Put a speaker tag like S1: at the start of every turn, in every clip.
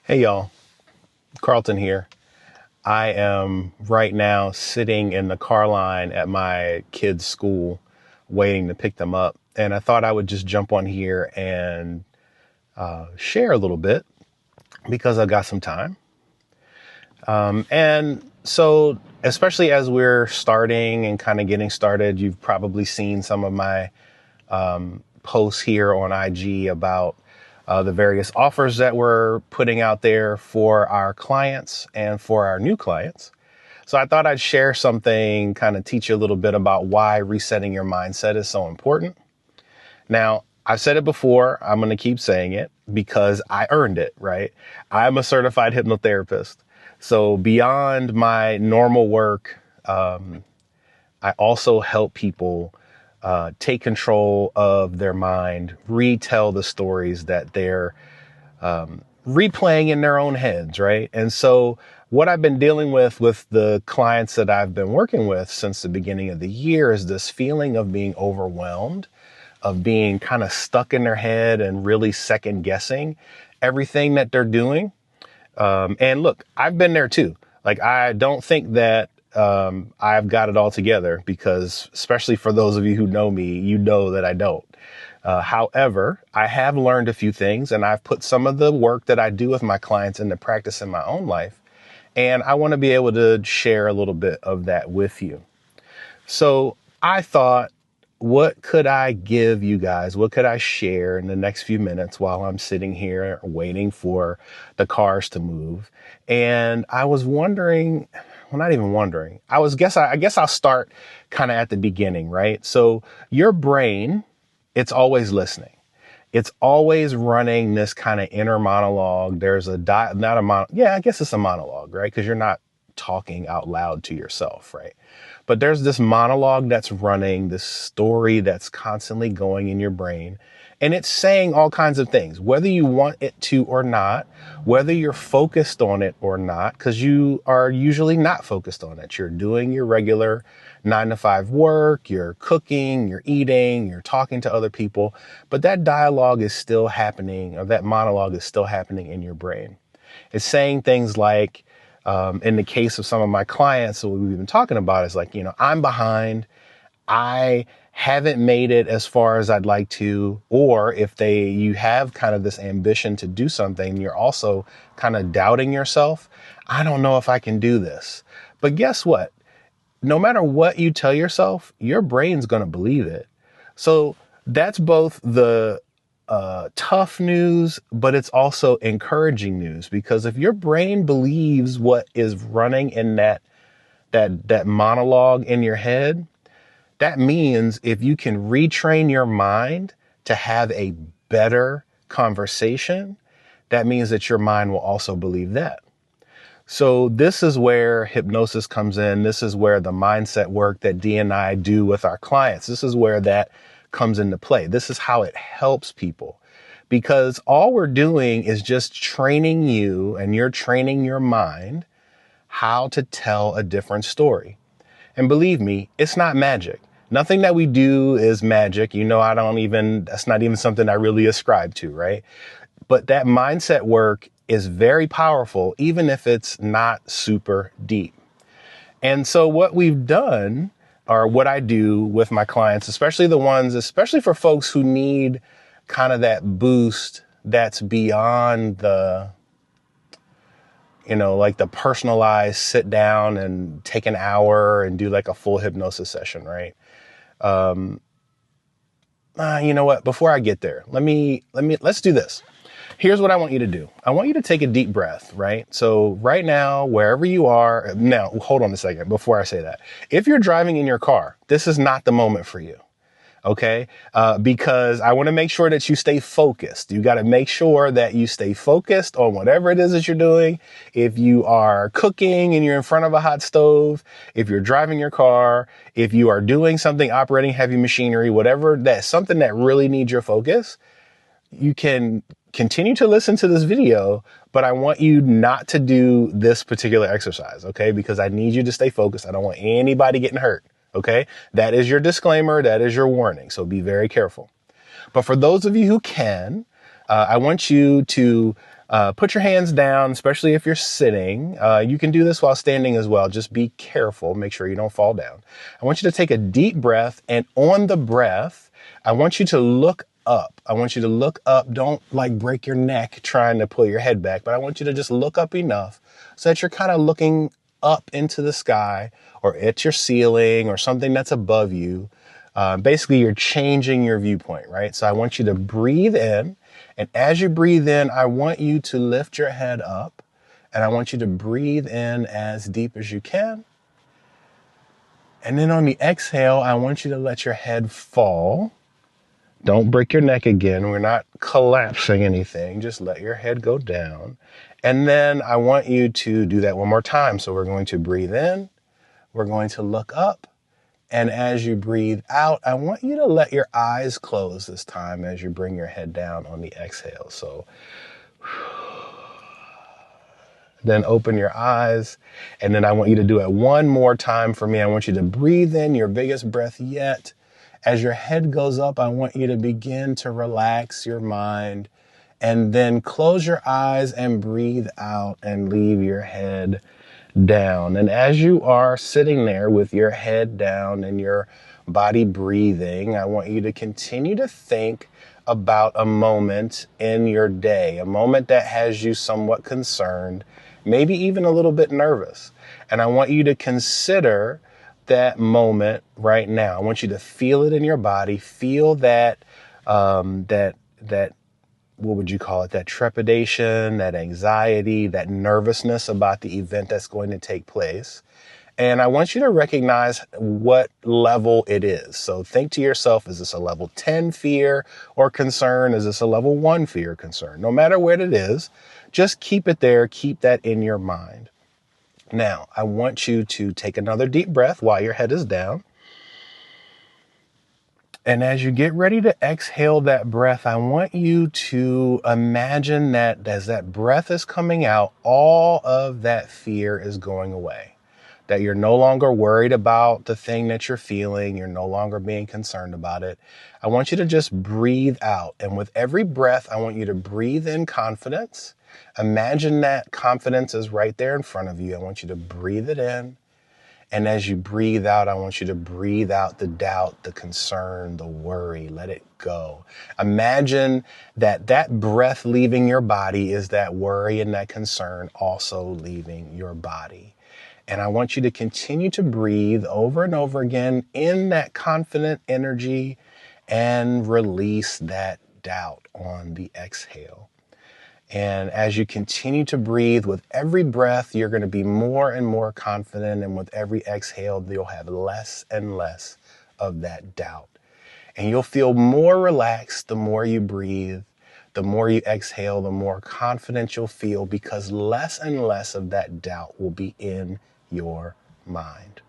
S1: Hey y'all, Carlton here. I am right now sitting in the car line at my kids' school waiting to pick them up. And I thought I would just jump on here and share a little bit because I've got some time. And so, especially as we're starting and kind of getting started, you've probably seen some of my posts here on IG about the various offers that we're putting out there for our clients and for our new clients. So I thought I'd share something, kind of teach you a little bit about why resetting your mindset is so important. Now, I've said it before, I'm going to keep saying it because I earned it, right? I'm a certified hypnotherapist. So beyond my normal work, I also help people take control of their mind, retell the stories that they're replaying in their own heads, right? And so what I've been dealing with the clients that I've been working with since the beginning of the year is this feeling of being overwhelmed, of being kind of stuck in their head and really second guessing everything that they're doing. And look, I've been there too. Like, I don't think that I've got it all together because, especially for those of you who know me, you know that I don't. However, I have learned a few things and I've put some of the work that I do with my clients into practice in my own life. And I want to be able to share a little bit of that with you. So I thought, what could I give you guys? What could I share in the next few minutes while I'm sitting here waiting for the cars to move? And I was wondering, well, not even wondering. I guess I'll start kind of at the beginning, right? So your brain, it's always listening. It's always running this kind of inner monologue. There's I guess it's a monologue, right? Because you're not talking out loud to yourself, right? But there's this monologue that's running, this story that's constantly going in your brain. And it's saying all kinds of things, whether you want it to or not, whether you're focused on it or not, because you are usually not focused on it. You're doing your regular 9 to 5 work, you're cooking, you're eating, you're talking to other people, but that dialogue is still happening, or that monologue is still happening in your brain. It's saying things like, in the case of some of my clients, what we've been talking about is like, I'm behind. I haven't made it as far as I'd like to. Or if you have kind of this ambition to do something, you're also kind of doubting yourself. I don't know if I can do this. But guess what? No matter what you tell yourself, your brain's going to believe it. So that's both the tough news, but it's also encouraging news, because if your brain believes what is running in that monologue in your head, that means if you can retrain your mind to have a better conversation, that means that your mind will also believe that. So this is where hypnosis comes in. This is where the mindset work that Dee and I do with our clients, this is where that comes into play. This is how it helps people, because all we're doing is just training you, and you're training your mind how to tell a different story. And believe me, it's not magic. Nothing that we do is magic. That's not even something I really ascribe to, right? But that mindset work is very powerful, even if it's not super deep. And so what we've done, or what I do with my clients, especially for folks who need kind of that boost that's beyond like the personalized sit down and take an hour and do like a full hypnosis session, right? You know what? Before I get there, let's do this. Here's what I want you to do. I want you to take a deep breath, right? So right now, wherever you are, now, hold on a second before I say that. If you're driving in your car, this is not the moment for you. Okay. Because I want to make sure that you stay focused. You got to make sure that you stay focused on whatever it is that you're doing. If you are cooking and you're in front of a hot stove, if you're driving your car, if you are doing something, operating heavy machinery, whatever, that's something that really needs your focus, you can continue to listen to this video, but I want you not to do this particular exercise. Okay. Because I need you to stay focused. I don't want anybody getting hurt. Okay, that is your disclaimer. That is your warning. So be very careful. But for those of you who can, I want you to Put your hands down, especially if you're sitting. You can do this while standing as well. Just be careful. Make sure you don't fall down. I want you to take a deep breath, and on the breath, I want you to look up. I want you to look up. Don't like break your neck trying to pull your head back, but I want you to just look up enough so that you're kind of looking up into the sky or at your ceiling or something that's above you. Basically, you're changing your viewpoint, right? So I want you to breathe in. And as you breathe in, I want you to lift your head up. And I want you to breathe in as deep as you can. And then on the exhale, I want you to let your head fall. Don't break your neck again. We're not collapsing anything. Just let your head go down. And then I want you to do that one more time. So we're going to breathe in. We're going to look up. And as you breathe out, I want you to let your eyes close this time as you bring your head down on the exhale. So then open your eyes. And then I want you to do it one more time for me. I want you to breathe in your biggest breath yet. As your head goes up, I want you to begin to relax your mind. And then close your eyes and breathe out and leave your head down. And as you are sitting there with your head down and your body breathing, I want you to continue to think about a moment in your day, a moment that has you somewhat concerned, maybe even a little bit nervous. And I want you to consider that moment right now. I want you to feel it in your body, feel that, what would you call it? That trepidation, that anxiety, that nervousness about the event that's going to take place. And I want you to recognize what level it is. So think to yourself, is this a level 10 fear or concern? Is this a level 1 fear or concern? No matter what it is, just keep it there. Keep that in your mind. Now, I want you to take another deep breath while your head is down. And as you get ready to exhale that breath, I want you to imagine that as that breath is coming out, all of that fear is going away. That you're no longer worried about the thing that you're feeling. You're no longer being concerned about it. I want you to just breathe out. And with every breath, I want you to breathe in confidence. Imagine that confidence is right there in front of you. I want you to breathe it in. And as you breathe out, I want you to breathe out the doubt, the concern, the worry. Let it go. Imagine that that breath leaving your body is that worry and that concern also leaving your body. And I want you to continue to breathe over and over again in that confident energy and release that doubt on the exhale. And as you continue to breathe, with every breath, you're going to be more and more confident. And with every exhale, you'll have less and less of that doubt. And you'll feel more relaxed the more you breathe. The more you exhale, the more confident you'll feel, because less and less of that doubt will be in your mind.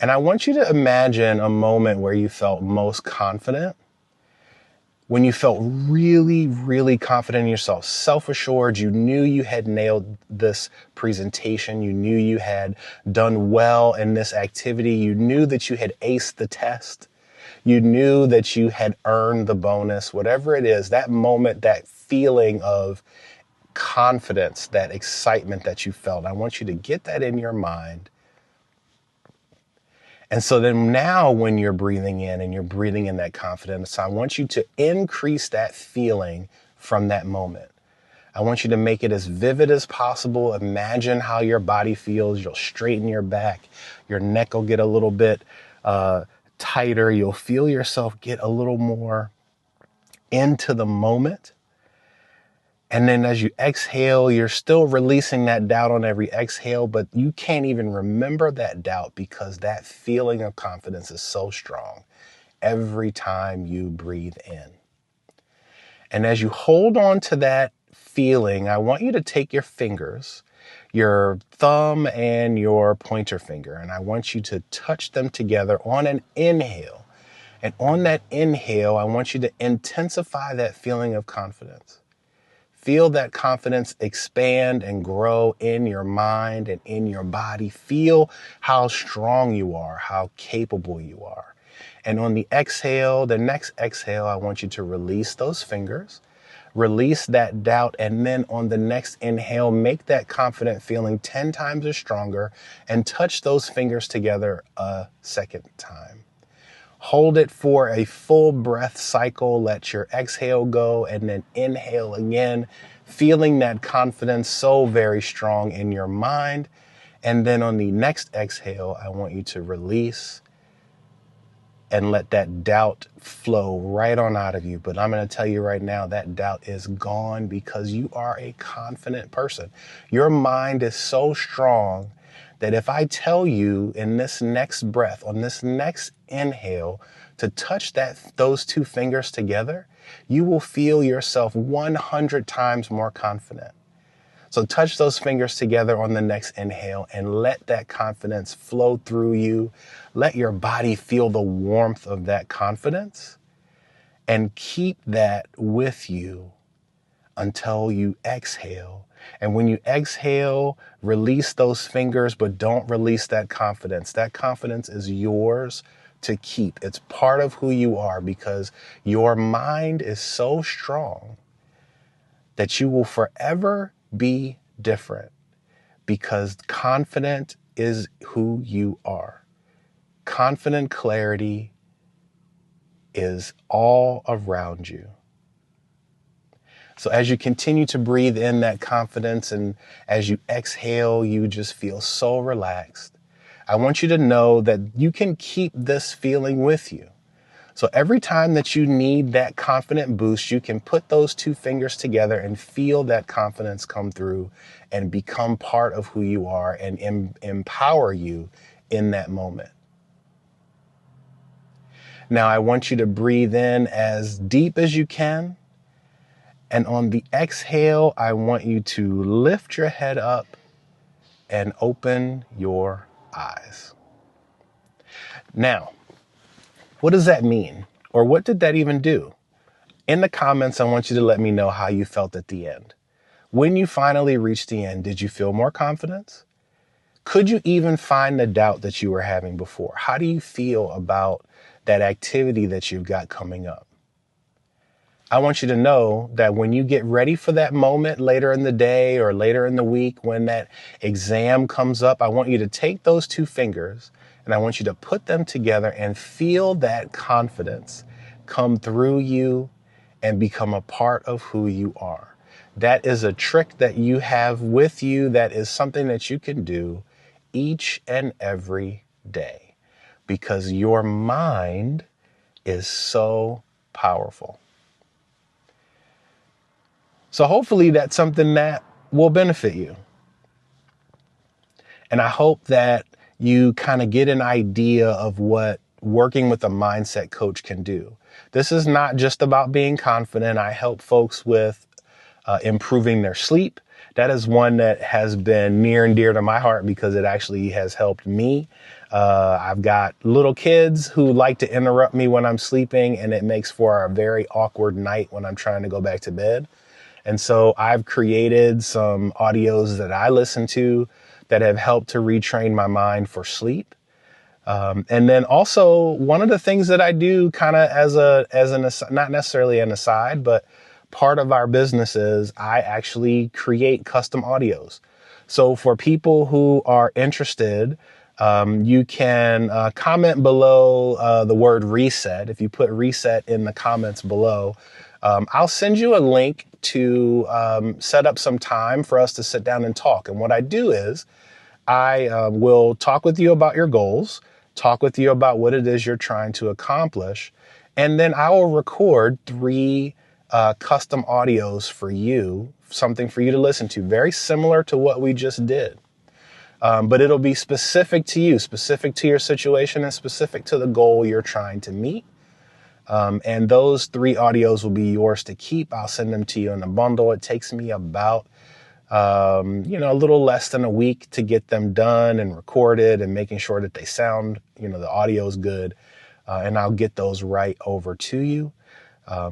S1: And I want you to imagine a moment where you felt most confident. When you felt really, really confident in yourself, self-assured, you knew you had nailed this presentation, you knew you had done well in this activity, you knew that you had aced the test, you knew that you had earned the bonus, whatever it is, that moment, that feeling of confidence, that excitement that you felt, I want you to get that in your mind. And so then now when you're breathing in and you're breathing in that confidence, I want you to increase that feeling from that moment. I want you to make it as vivid as possible. Imagine how your body feels. You'll straighten your back. Your neck will get a little bit tighter. You'll feel yourself get a little more into the moment. And then as you exhale, you're still releasing that doubt on every exhale, but you can't even remember that doubt because that feeling of confidence is so strong every time you breathe in. And as you hold on to that feeling, I want you to take your fingers, your thumb and your pointer finger, and I want you to touch them together on an inhale. And on that inhale, I want you to intensify that feeling of confidence. Feel that confidence expand and grow in your mind and in your body. Feel how strong you are, how capable you are. And on the exhale, the next exhale, I want you to release those fingers, release that doubt, and then on the next inhale, make that confident feeling 10 times as stronger and touch those fingers together a second time. Hold it for a full breath cycle. Let your exhale go and then inhale again, feeling that confidence so very strong in your mind. And then on the next exhale, I want you to release and let that doubt flow right on out of you. But I'm going to tell you right now, that doubt is gone because you are a confident person. Your mind is so strong that if I tell you in this next breath, on this next inhale, to touch those two fingers together, you will feel yourself 100 times more confident. So touch those fingers together on the next inhale and let that confidence flow through you. Let your body feel the warmth of that confidence and keep that with you until you exhale. And when you exhale, release those fingers, but don't release that confidence. That confidence is yours to keep. It's part of who you are because your mind is so strong that you will forever be different because confident is who you are. Confident clarity is all around you. So as you continue to breathe in that confidence and as you exhale, you just feel so relaxed. I want you to know that you can keep this feeling with you. So every time that you need that confident boost, you can put those two fingers together and feel that confidence come through and become part of who you are and empower you in that moment. Now I want you to breathe in as deep as you can. And on the exhale, I want you to lift your head up and open your eyes. Now, what does that mean? Or what did that even do? In the comments, I want you to let me know how you felt at the end. When you finally reached the end, did you feel more confidence? Could you even find the doubt that you were having before? How do you feel about that activity that you've got coming up? I want you to know that when you get ready for that moment later in the day or later in the week, when that exam comes up, I want you to take those two fingers and I want you to put them together and feel that confidence come through you and become a part of who you are. That is a trick that you have with you. That is something that you can do each and every day because your mind is so powerful. So hopefully that's something that will benefit you. And I hope that you kind of get an idea of what working with a mindset coach can do. This is not just about being confident. I help folks with improving their sleep. That is one that has been near and dear to my heart because it actually has helped me. I've got little kids who like to interrupt me when I'm sleeping, and it makes for a very awkward night when I'm trying to go back to bed. And so I've created some audios that I listen to that have helped to retrain my mind for sleep. And then also one of the things that I do kind of as not necessarily an aside, but part of our business is I actually create custom audios. So for people who are interested, you can comment below the word reset. If you put reset in the comments below, I'll send you a link to set up some time for us to sit down and talk. And what I do is I will talk with you about your goals, talk with you about what it is you're trying to accomplish, and then I will record 3 custom audios for you, something for you to listen to, very similar to what we just did. But it'll be specific to you, specific to your situation, and specific to the goal you're trying to meet. And those 3 audios will be yours to keep. I'll send them to you in a bundle. It takes me about, a little less than a week to get them done and recorded and making sure that they sound, the audio is good. And I'll get those right over to you.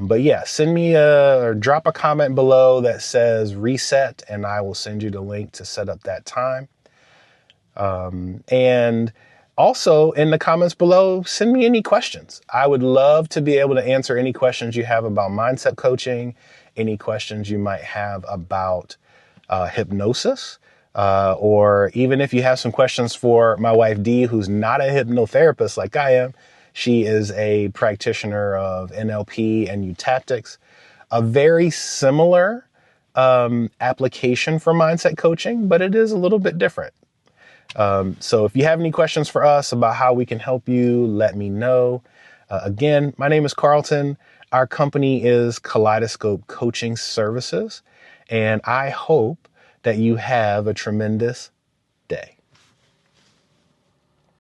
S1: But yeah, send me or drop a comment below that says reset and I will send you the link to set up that time. And also in the comments below, send me any questions. I would love to be able to answer any questions you have about mindset coaching, any questions you might have about hypnosis. Or even if you have some questions for my wife, Dee, who's not a hypnotherapist like I am. She is a practitioner of NLP and eutaptics, a very similar application for mindset coaching, but it is a little bit different. So if you have any questions for us about how we can help you, let me know. Again, my name is Carlton. Our company is Kaleidoscope Coaching Services, and I hope that you have a tremendous day.